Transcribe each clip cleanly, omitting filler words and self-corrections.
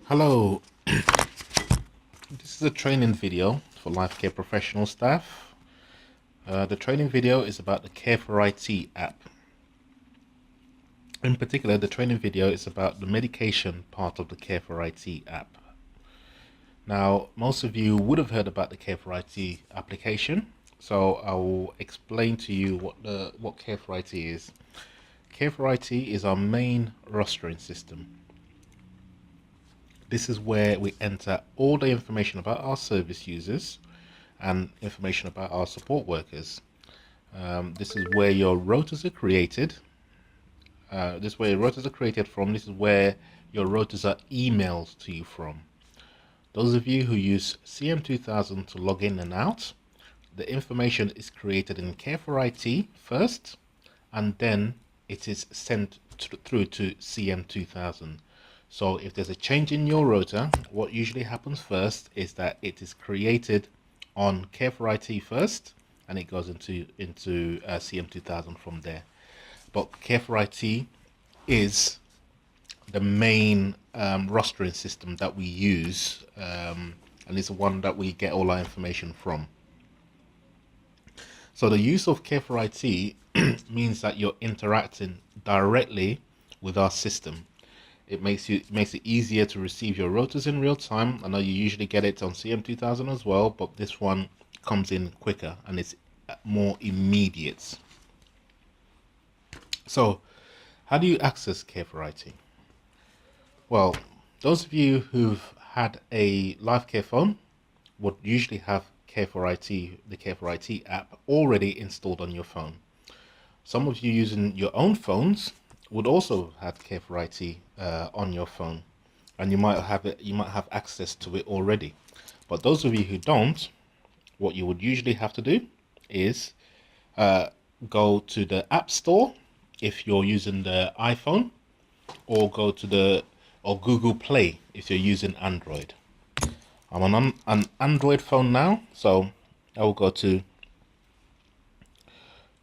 Hello, this is a training video for life care professional staff. The training video is about the Careforit app. In particular, the training video is about the medication part of the Careforit app. Now, most of you would have heard about the Careforit application, so I will explain to you what Careforit is. Careforit is our main rostering system. This is where we enter all the information about our service users and information about our support workers. This is where your rotas are created. This is where your rotas are created from. This is where your rotas are emailed to you from. Those of you who use CM2000 to log in and out, the information is created in Careforit first, and then it is sent through to CM2000. So if there's a change in your rota, what usually happens first is that it is created on Careforit first, and it goes into CM2000 from there. But Careforit is the main rostering system that we use, and it's the one that we get all our information from. So the use of Careforit means that you're interacting directly with our system. It makes it easier to receive your rotas in real time. I know you usually get it on CM2000 as well, but this one comes in quicker and it's more immediate. So how do you access Careforit? Well, those of you who've had a life care phone would usually have the Careforit app already installed on your phone. Some of you using your own phones would also have Careforit on your phone, and you might have access to it already. But those of you who don't, what you would usually have to do is go to the App Store if you're using the iPhone, or go to Google Play if you're using Android. I'm on an Android phone now, so I will go to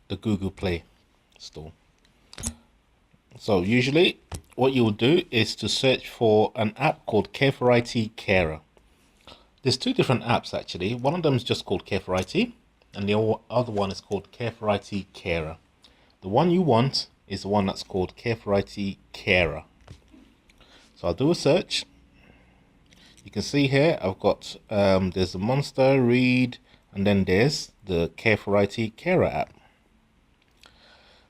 the Google Play Store. So usually what you will do is to search for an app called Careforit Carer. There's two different apps actually. One of them is just called Careforit, and the other one is called Careforit Carer. The one you want is the one that's called Careforit Carer. So I'll do a search. You can see here I've got there's the Monster, Read, and then there's the Careforit Carer app.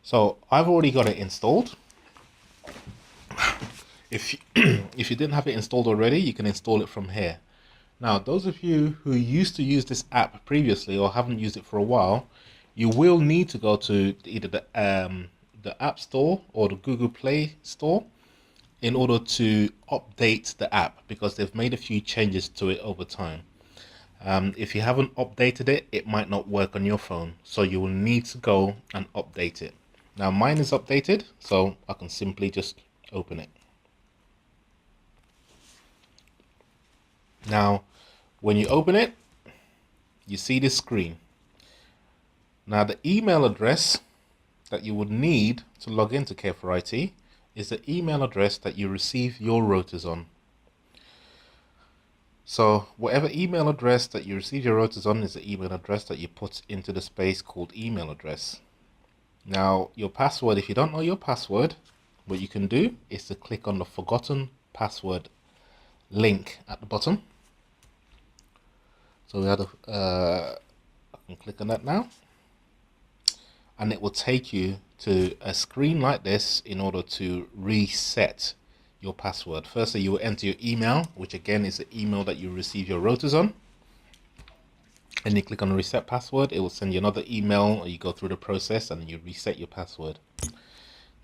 So I've already got it installed. If you didn't have it installed already, you can install it from here. Now, those of you who used to use this app previously or haven't used it for a while, you will need to go to either the App Store or the Google Play Store in order to update the app, because they've made a few changes to it over time. If you haven't updated it, it might not work on your phone, so you will need to go and update it. Now mine is updated, so I can simply just open it. Now when you open it, you see this screen. Now the email address that you would need to log into Careforit is the email address that you receive your rotas on. So whatever email address that you receive your rotas on is the email address that you put into the space called email address. Now your password, if you don't know your password, what you can do is to click on the forgotten password link at the bottom. So I can click on that now, and it will take you to a screen like this in order to reset your password. Firstly, you will enter your email, which again is the email that you receive your rotas on. And you click on reset password, it will send you another email, or you go through the process and you reset your password.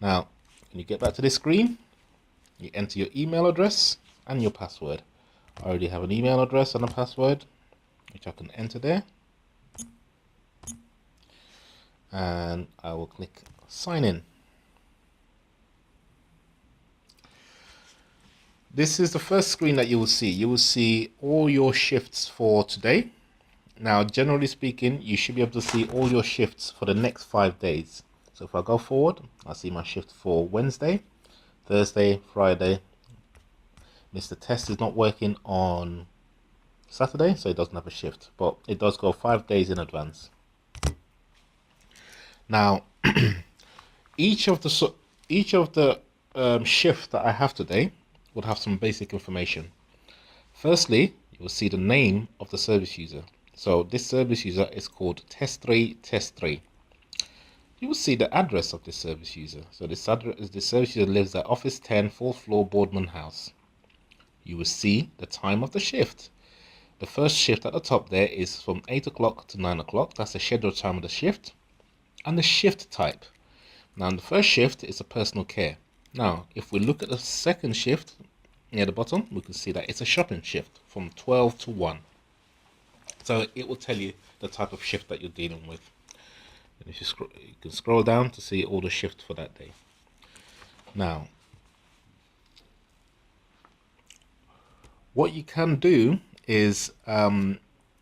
Now, when you get back to this screen, you enter your email address and your password. I already have an email address and a password, which I can enter there. And I will click sign in. This is the first screen that you will see. You will see all your shifts for today. Now, generally speaking, you should be able to see all your shifts for the next 5 days. So if I go forward, I see my shift for Wednesday, Thursday, Friday, Mr. Test is not working on Saturday, so it doesn't have a shift, but it does go 5 days in advance. Now, each of the shifts that I have today would have some basic information. Firstly, you will see the name of the service user. So this service user is called Test3 Test3. You will see the address of this service user. So this service user lives at Office 10, 4th floor, Boardman House. You will see the time of the shift. The first shift at the top there is from 8 o'clock to 9 o'clock. That's the scheduled time of the shift. And the shift type. Now, the first shift is a personal care. Now, if we look at the second shift near the bottom, we can see that it's a shopping shift from 12 to 1. So it will tell you the type of shift that you're dealing with. And if you can scroll down to see all the shifts for that day. Now, what you can do is,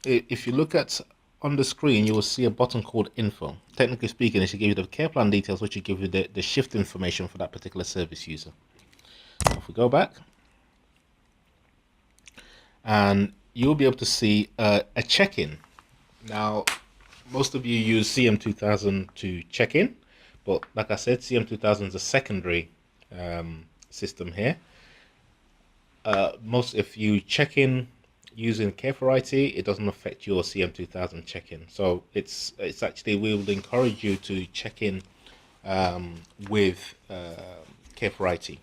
if you look at on the screen, you will see a button called Info. Technically speaking, it should give you the care plan details, which will give you the shift information for that particular service user. If we go back, and you'll be able to see a check-in. Now, most of you use CM2000 to check in, but like I said, CM2000 is a secondary system here. If you check in using Careforit, it doesn't affect your CM2000 check-in. So it's actually, we would encourage you to check in with Careforit.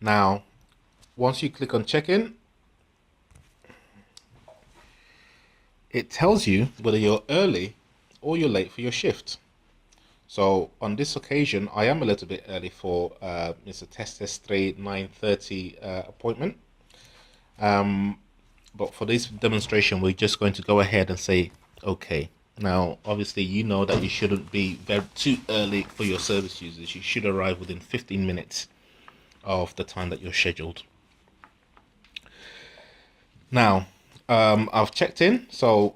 Now, once you click on check-in, it tells you whether you're early or you're late for your shift. So on this occasion, I am a little bit early for Mr. Test3 9:30 appointment. But for this demonstration, we're just going to go ahead and say, okay. Now, obviously, you know that you shouldn't be too early for your service users. You should arrive within 15 minutes of the time that you're scheduled. Now, I've checked in, so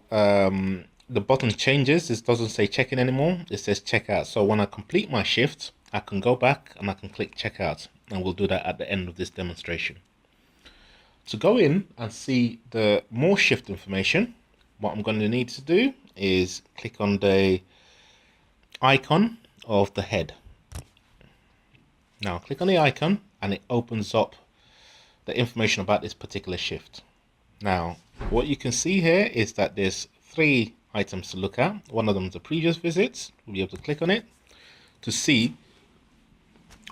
the button changes. This doesn't say check in anymore, it says check out. So when I complete my shift, I can go back and I can click check out, and we'll do that at the end of this demonstration. To go in and see the more shift information, what I'm going to need to do is click on the icon of the head. Now click on the icon and it opens up the information about this particular shift. Now, what you can see here is that there's 3 items to look at. One of them is the previous visits. We'll be able to click on it to see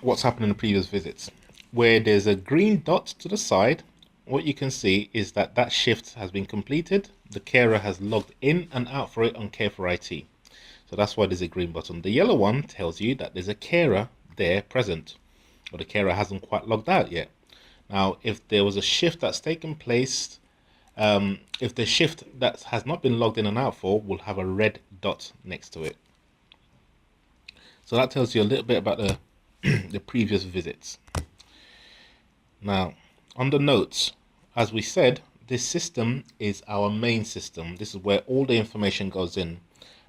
what's happened in the previous visits. Where there's a green dot to the side, what you can see is that that shift has been completed. The carer has logged in and out for it on Careforit. So that's why there's a green button. The yellow one tells you that there's a carer there present, or the carer hasn't quite logged out yet. Now, if there was a shift that's taken place, if the shift that has not been logged in and out for will have a red dot next to it. So that tells you a little bit about the previous visits. Now, on the notes, as we said, this system is our main system. This is where all the information goes in.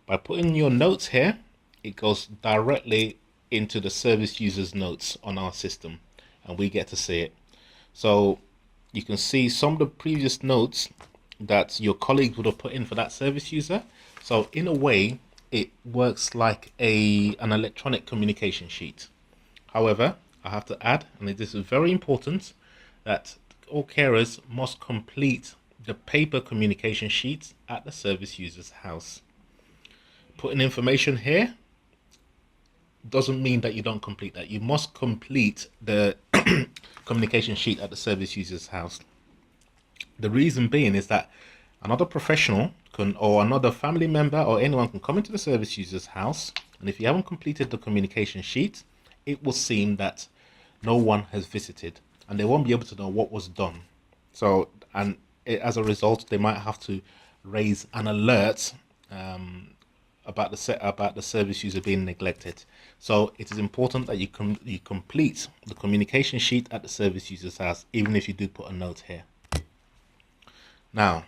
By putting your notes here, it goes directly into the service user's notes on our system, and we get to see it. So you can see some of the previous notes that your colleagues would have put in for that service user. So in a way, it works like an electronic communication sheet. However, I have to add, and this is very important, that all carers must complete the paper communication sheets at the service user's house. Putting information here doesn't mean that you don't complete that. You must complete the communication sheet at the service user's house. The reason being is that another professional can, or another family member or anyone can come into the service user's house, and if you haven't completed the communication sheet, it will seem that no one has visited, and they won't be able to know what was done. So, and as a result, they might have to raise an alert about the service user being neglected. So it is important that you complete the communication sheet at the service user's house, even if you do put a note here. Now,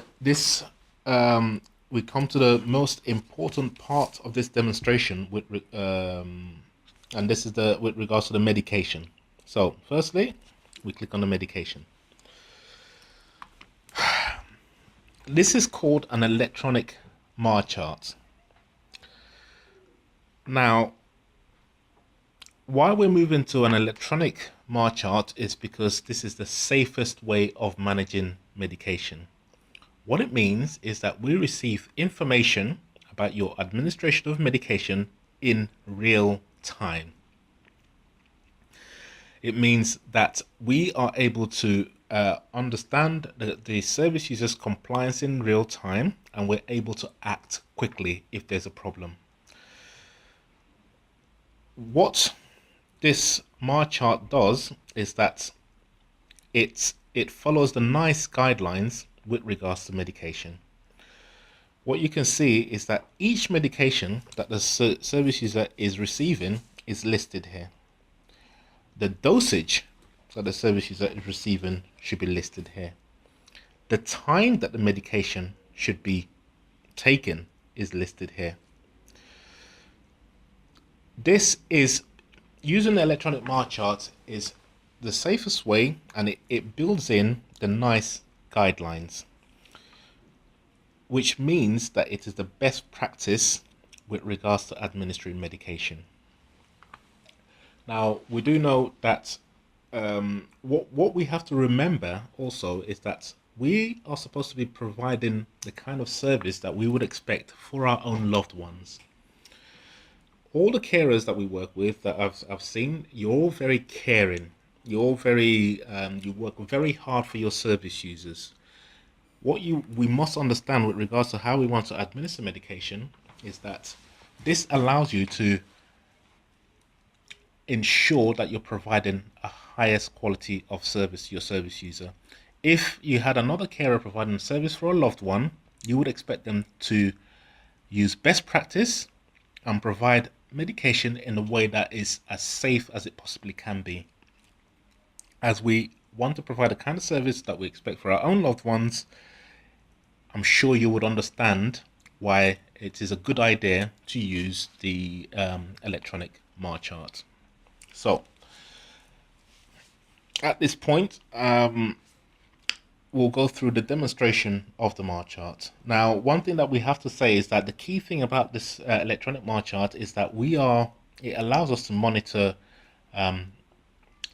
this we come to the most important part of this demonstration and this is with regards to the medication. So firstly, we click on the medication. This is called an electronic MAR chart. Now, why we're moving to an electronic MAR chart is because this is the safest way of managing medication. What it means is that we receive information about your administration of medication in real time. It means that we are able to understand the service user's compliance in real time, and we're able to act quickly if there's a problem. What this MAR chart does is that it follows the NICE guidelines with regards to medication. What you can see is that each medication that the service user is receiving is listed here. The dosage that the service user is receiving should be listed here. The time that the medication should be taken is listed here. This is using the electronic MAR chart is the safest way, and it builds in the NICE guidelines, which means that it is the best practice with regards to administering medication. Now, we do know that what we have to remember also is that we are supposed to be providing the kind of service that we would expect for our own loved ones. All the carers that we work with that I've seen, you're all very caring. You're very you work very hard for your service users. What we must understand with regards to how we want to administer medication is that this allows you to ensure that you're providing a highest quality of service to your service user. If you had another carer providing service for a loved one, you would expect them to use best practice and provide medication in a way that is as safe as it possibly can be. As we want to provide the kind of service that we expect for our own loved ones, I'm sure you would understand why it is a good idea to use the electronic MAR chart. So, at this point, we'll go through the demonstration of the MAR chart. Now, one thing that we have to say is that the key thing about this electronic MAR chart is that it allows us to monitor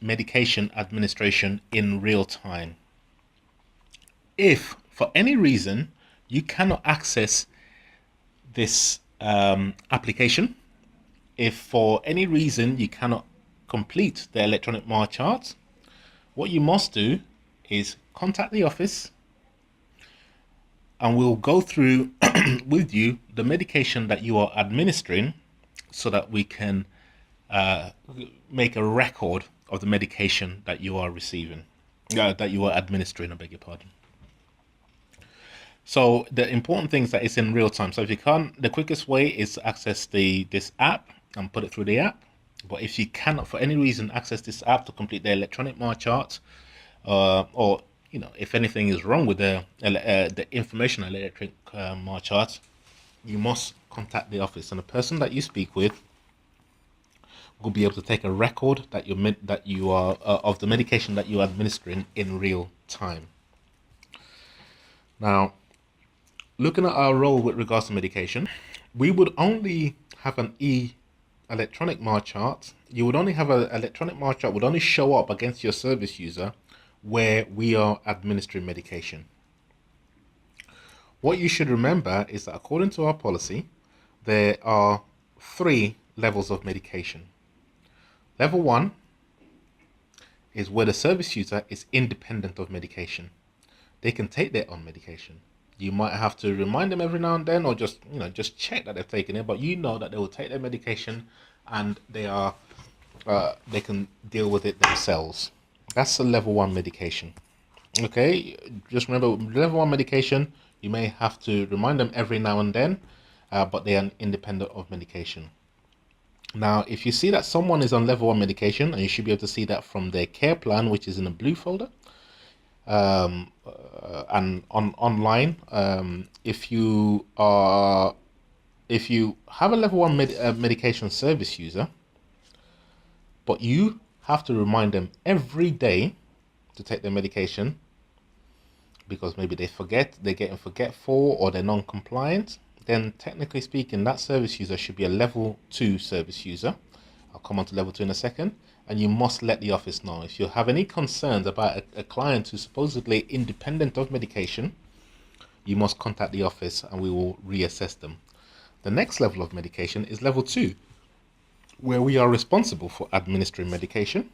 medication administration in real time. If for any reason you cannot access this application, if for any reason you cannot complete the electronic MAR chart, what you must do is contact the office and we'll go through with you the medication that you are administering so that we can make a record of the medication that you are receiving, that you are administering, I beg your pardon. So the important thing is that it's in real time. So if you can't, the quickest way is to access this app and put it through the app. But if you cannot for any reason access this app to complete the electronic MAR chart, or if anything is wrong with the information electronic MAR chart, you must contact the office, and the person that you speak with will be able to take a record that you are of the medication that you are administering in real time. Now, looking at our role with regards to medication, we would only have an electronic MAR chart. You would only have an electronic MAR chart would only show up against your service user where we are administering medication. What you should remember is that according to our policy, there are 3 levels of medication. Level 1 is where the service user is independent of medication. They can take their own medication. You might have to remind them every now and then, or just check that they've taken it, but you know that they will take their medication and they can deal with it themselves. That's a level 1 medication. Okay, just remember, level 1 medication, you may have to remind them every now and then, but they are independent of medication. Now, if you see that someone is on level 1 medication, and you should be able to see that from their care plan, which is in a blue folder, and online. If you have a level one medication service user, but you have to remind them every day to take their medication because maybe they forget, they're getting forgetful, or they're non-compliant, then technically speaking, that service user should be a level 2 service user. I'll come on to level 2 in a second. And you must let the office know. If you have any concerns about a client who's supposedly independent of medication, you must contact the office and we will reassess them. The next level of medication is level 2, where we are responsible for administering medication.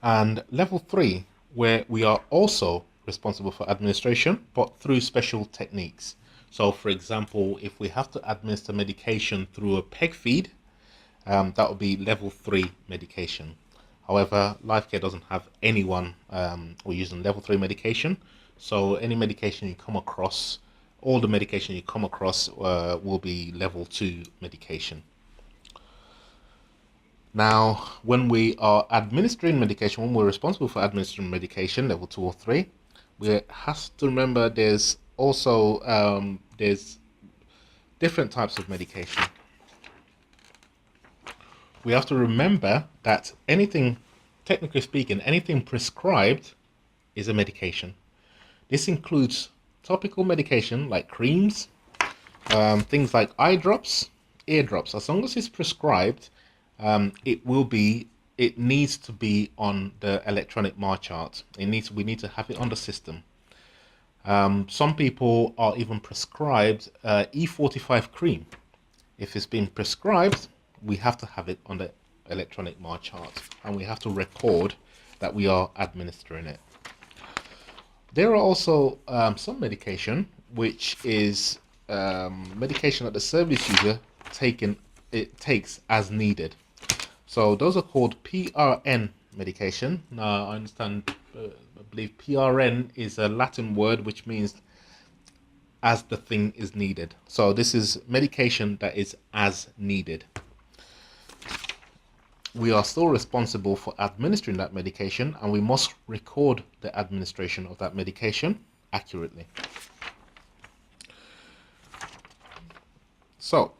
And level 3, where we are also responsible for administration, but through special techniques. So for example, if we have to administer medication through a peg feed, that would be level 3 medication. However, LifeCare doesn't have anyone or using level 3 medication. So any medication you come across, all the medication you come across will be level 2 medication. Now, when we are administering medication, when we're responsible for administering medication, level 2 or 3, we have to remember there's also there's different types of medication. We have to remember that anything, technically speaking, anything prescribed is a medication. This includes topical medication like creams, things like eye drops, ear drops. As long as it's prescribed, it needs to be on the electronic MAR chart. We need to have it on the system. Some people are even prescribed E45 cream. If it's been prescribed, we have to have it on the electronic MAR chart, and we have to record that we are administering it. There are also some medication which is medication that the service user takes as needed. So those are called PRN medication. Now I understand, I believe PRN is a Latin word which means as the thing is needed. So this is medication that is as needed. We are still responsible for administering that medication, and we must record the administration of that medication accurately. So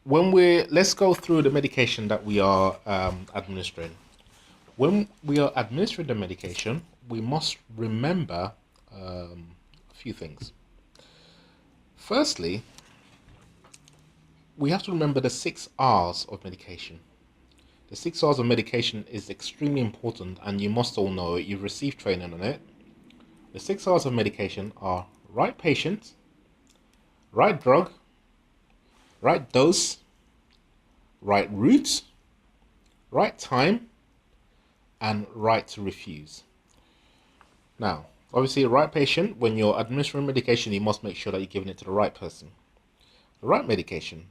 let's go through the medication that we are administering. When we are administering the medication, we must remember a few things. Firstly, we have to remember the 6 R's of medication. The 6 R's of medication is extremely important, and you must all know it. You've received training on it. The 6 R's of medication are right patient, right drug, right dose, right route, right time, and right to refuse. Now, obviously, right patient, when you're administering medication, you must make sure that you're giving it to the right person. The right medication,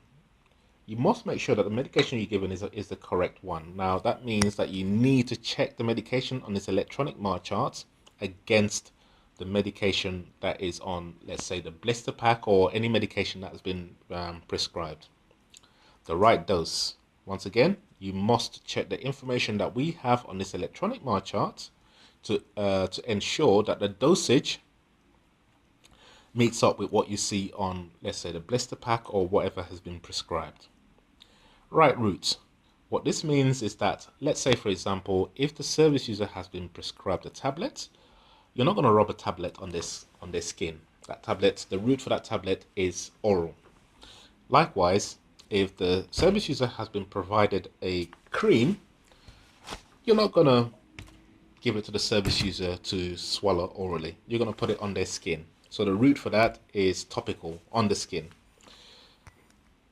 you must make sure that the medication you're given is the correct one. Now, that means that you need to check the medication on this electronic MAR chart against the medication that is on, let's say, the blister pack or any medication that has been prescribed. The right dose. Once again, you must check the information that we have on this electronic MAR chart to ensure that the dosage meets up with what you see on, let's say, the blister pack or whatever has been prescribed. Right route. What this means is that, let's say, for example, if the service user has been prescribed a tablet, you're not going to rub a tablet on their skin. That tablet, the route for that tablet is oral. Likewise, if the service user has been provided a cream, you're not going to give it to the service user to swallow orally. You're going to put it on their skin. So the route for that is topical, on the skin.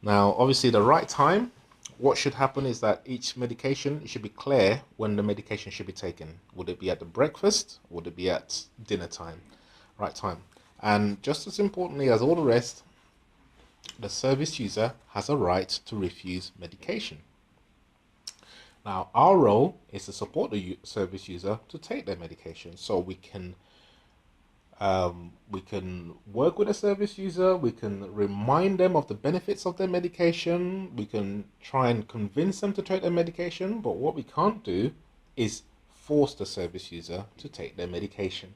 Now, obviously, the right time, what should happen is that each medication should be clear when the medication should be taken. Would it be at the breakfast? Would it be at dinner time? Right time. And just as importantly as all the rest, the service user has a right to refuse medication. Now, our role is to support the service user to take their medication. So we can work with a service user, we can remind them of the benefits of their medication, we can try and convince them to take their medication, but what we can't do is force the service user to take their medication.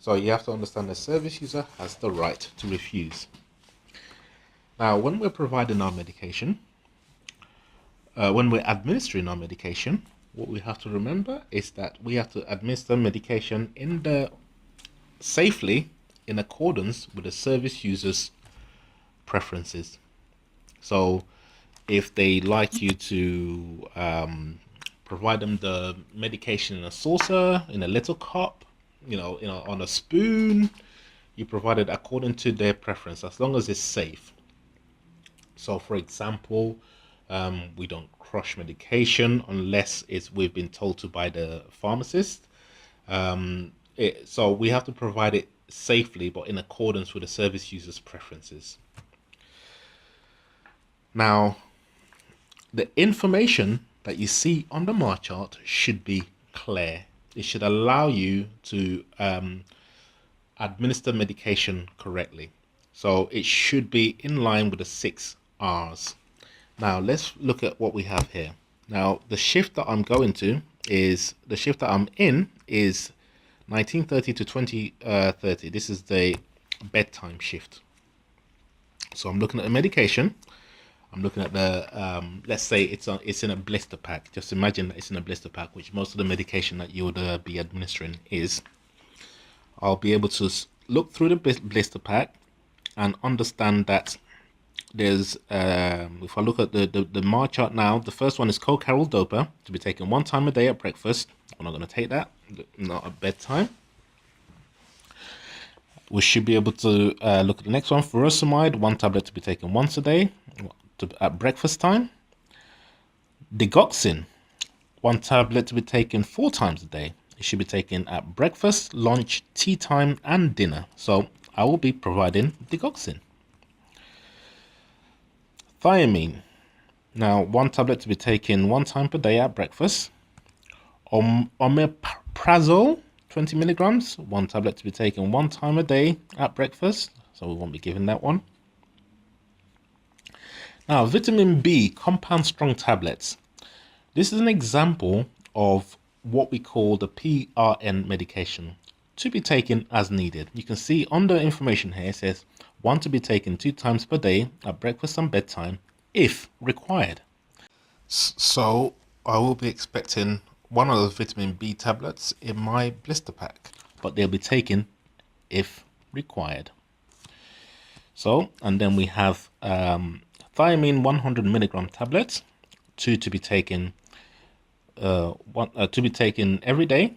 So you have to understand the service user has the right to refuse. Now, when we're providing our medication, when we're administering our medication, what we have to remember is that we have to administer medication safely in accordance with the service user's preferences. So if they like you to provide them the medication in a saucer, in a little cup, on a spoon, you provide it according to their preference, as long as it's safe. So for example, we don't crush medication unless we've been told to by the pharmacist. So we have to provide it safely, but in accordance with the service user's preferences. Now, the information that you see on the MAR chart should be clear. It should allow you to administer medication correctly. So it should be in line with the 6 R's. Now let's look at what we have here. Now the shift that I'm going to is, the shift that I'm in is 19:30 to 20:30. This is the bedtime shift. So I'm looking at the medication. I'm looking at the, let's say it's in a blister pack. Just imagine that it's in a blister pack, which most of the medication that you would be administering is. I'll be able to look through the blister pack and understand that there's, if I look at the MAR chart now, the first one is co-carol-dopa, to be taken 1 time a day at breakfast. I'm not going to take that, not at bedtime. We should be able to look at the next one, furosemide, 1 tablet to be taken once a day at breakfast time. Digoxin, 1 tablet to be taken 4 times a day. It should be taken at breakfast, lunch, tea time, and dinner. So I will be providing digoxin. Thiamine, now 1 tablet to be taken 1 time per day at breakfast. Omeprazole, 20 milligrams, 1 tablet to be taken 1 time a day at breakfast. So we won't be given that one. Now, vitamin B, compound strong tablets. This is an example of what we call the PRN medication, to be taken as needed. You can see on the information here, it says 1 to be taken 2 times per day at breakfast and bedtime, if required. So I will be expecting one of those vitamin B tablets in my blister pack, but they'll be taken if required. So, and then we have thiamine 100 milligram tablets, 2 to be taken to be taken every day,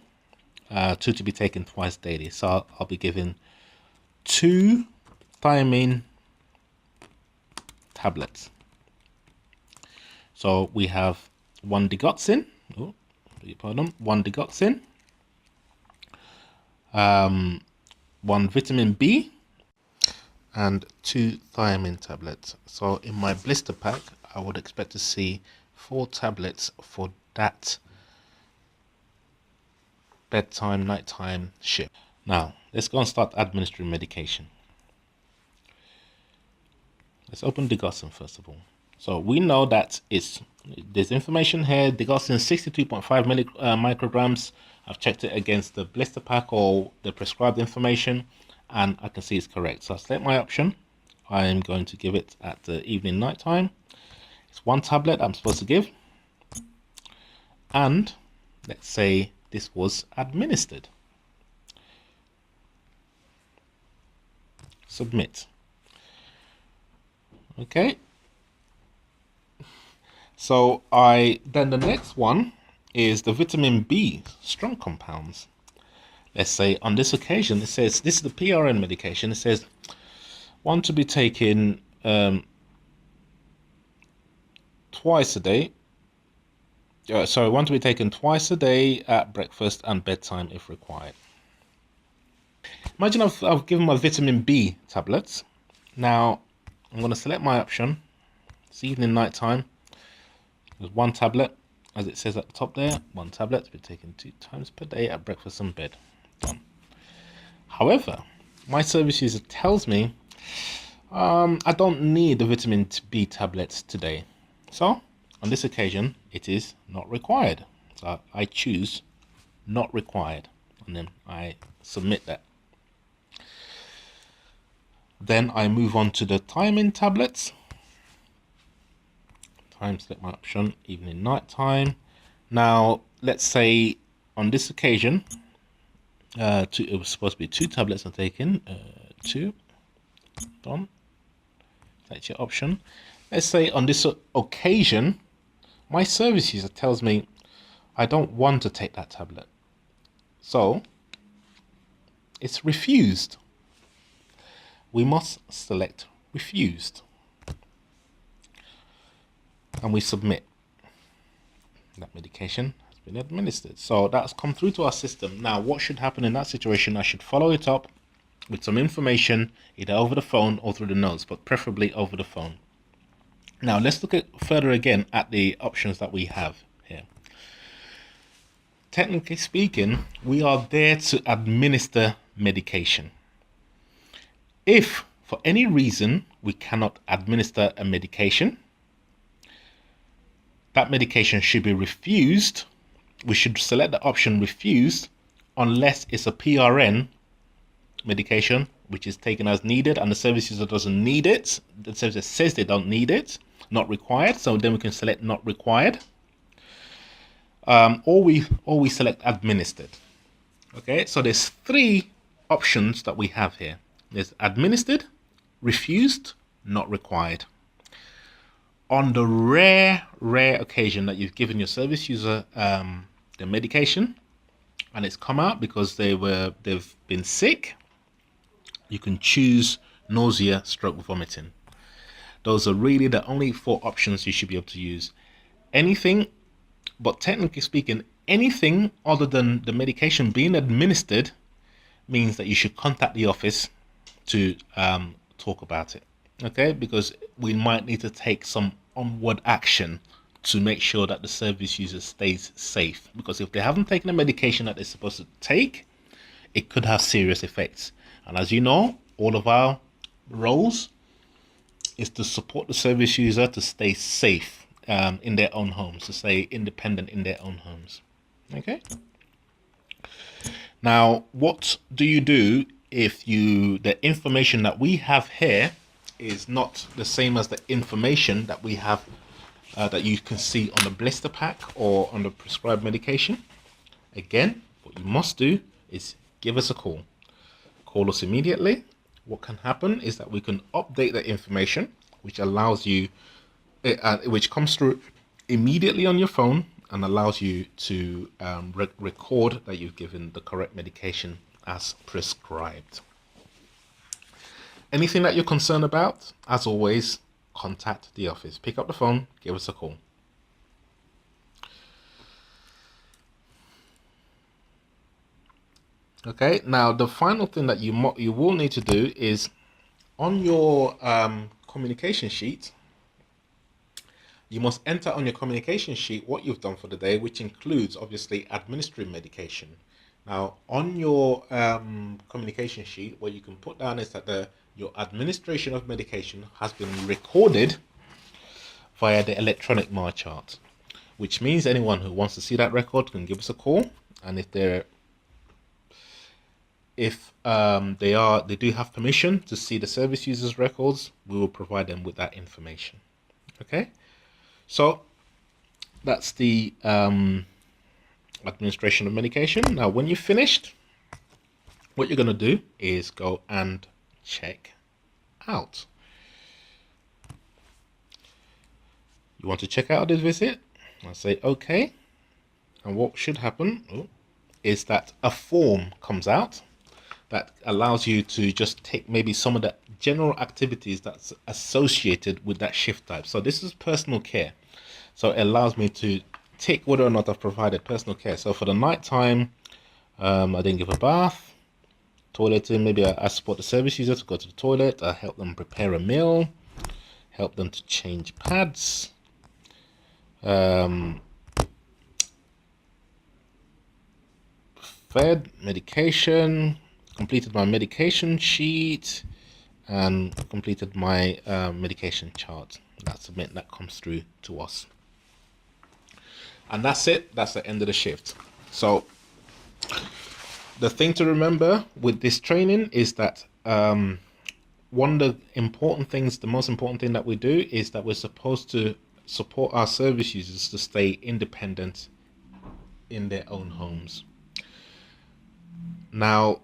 2 to be taken twice daily. So I'll be given 2 thiamine tablets. So we have 1 digoxin, 1 digoxin, 1 vitamin B, and 2 thiamine tablets. So in my blister pack, I would expect to see 4 tablets for that bedtime, nighttime shift. Now, let's go and start administering medication. Let's open digoxin first of all. So we know that there's information here. Digoxin 62.5 micrograms. I've checked it against the blister pack or the prescribed information, and I can see it's correct. So I select my option. I am going to give it at the evening, nighttime. It's 1 tablet I'm supposed to give. And let's say this was administered. Submit. Okay. So then the next one is the vitamin B strong compounds. Let's say on this occasion, it says, this is the PRN medication. It says 1 to be taken twice a day. 1 to be taken twice a day at breakfast and bedtime if required. Imagine I've given my vitamin B tablets. Now I'm going to select my option. It's evening, nighttime. There's 1 tablet, as it says at the top there. 1 tablet to be taken 2 times per day at breakfast and bed. Done. However, my service user tells me I don't need the vitamin B tablets today. So on this occasion, it is not required. So I choose not required, and then I submit that. Then I move on to the timing tablets. Time select my option, evening, night time. Now let's say on this occasion, it was supposed to be 2 tablets are taken. 2, done. That's your option. Let's say on this occasion, my service user tells me I don't want to take that tablet, so it's refused. We must select refused, and we submit. That medication has been administered. So that's come through to our system. Now what should happen in that situation? I should follow it up with some information, either over the phone or through the notes, but preferably over the phone. Now let's look at further again at the options that we have here. Technically speaking, we are there to administer medication. If for any reason we cannot administer a medication, that medication should be refused. We should select the option refused unless it's a PRN medication, which is taken as needed and the service user doesn't need it. The service says they don't need it, not required. So then we can select not required. Or we select administered. Okay, so there's 3 options that we have here. There's administered, refused, not required. On the rare occasion that you've given your service user the medication and it's come out because they've been sick, you can choose nausea, stroke, vomiting. Those are really the only 4 options you should be able to use. Anything, but technically speaking, anything other than the medication being administered means that you should contact the office to talk about it. Okay, because we might need to take some onward action to make sure that the service user stays safe. Because if they haven't taken the medication that they're supposed to take, it could have serious effects. And as you know, all of our roles is to support the service user to stay safe in their own homes, to stay independent in their own homes. Okay. Now, what do you do if the information that we have here is not the same as the information that we have that you can see on the blister pack or on the prescribed medication? Again, what you must do is give us a call. Call us immediately. What can happen is that we can update the information, which allows you, which comes through immediately on your phone and allows you to record that you've given the correct medication as prescribed. Anything that you're concerned about, as always, contact the office. Pick up the phone, give us a call. Okay, now the final thing that you will need to do is on your communication sheet, you must enter on your communication sheet what you've done for the day, which includes obviously administering medication. Now on your communication sheet, what you can put down is that your administration of medication has been recorded via the electronic MyChart, which means anyone who wants to see that record can give us a call, and if they do have permission to see the service users records, we will provide them with that information. Okay, so that's the administration of medication. Now when you've finished, what you're going to do is go and check out. You want to check out this visit? I'll say okay, and what should happen is that a form comes out that allows you to just take maybe some of the general activities that's associated with that shift type. So this is personal care, so it allows me to tick whether or not I've provided personal care. So for the night time, I didn't give a bath. Toileting, maybe I support the service user to go to the toilet. I help them prepare a meal, help them to change pads, fed, medication, completed my medication sheet, and completed my medication chart. That's a that comes through to us. And that's it. That's the end of the shift. So The thing to remember with this training is that one of the important things, the most important thing that we do is that we're supposed to support our service users to stay independent in their own homes. Now,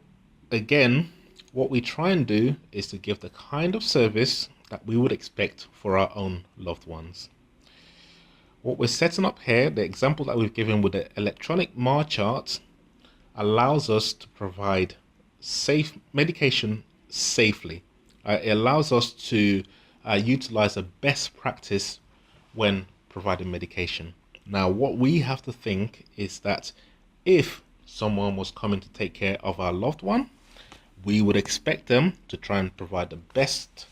again, what we try and do is to give the kind of service that we would expect for our own loved ones. What we're setting up here, the example that we've given with the electronic MAR chart, allows us to provide safe medication safely. It allows us to utilize a best practice when providing medication. Now, what we have to think is that if someone was coming to take care of our loved one, we would expect them to try and provide the best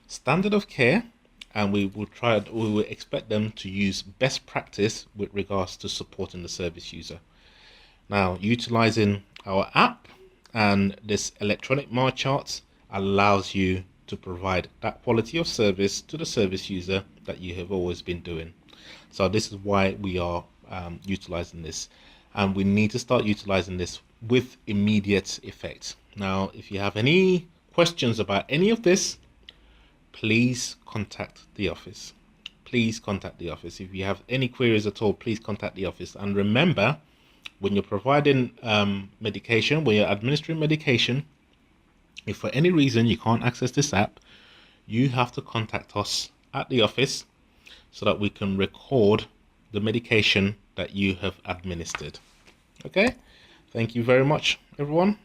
standard of care, and we would expect them to use best practice with regards to supporting the service user. Now, utilizing our app and this electronic MAR charts allows you to provide that quality of service to the service user that you have always been doing. So this is why we are utilizing this, and we need to start utilizing this with immediate effect. Now, if you have any questions about any of this, please contact the office. Please contact the office. If you have any queries at all, please contact the office. And remember, when you're providing medication, when you're administering medication, if for any reason you can't access this app, you have to contact us at the office so that we can record the medication that you have administered. Okay? Thank you very much, everyone.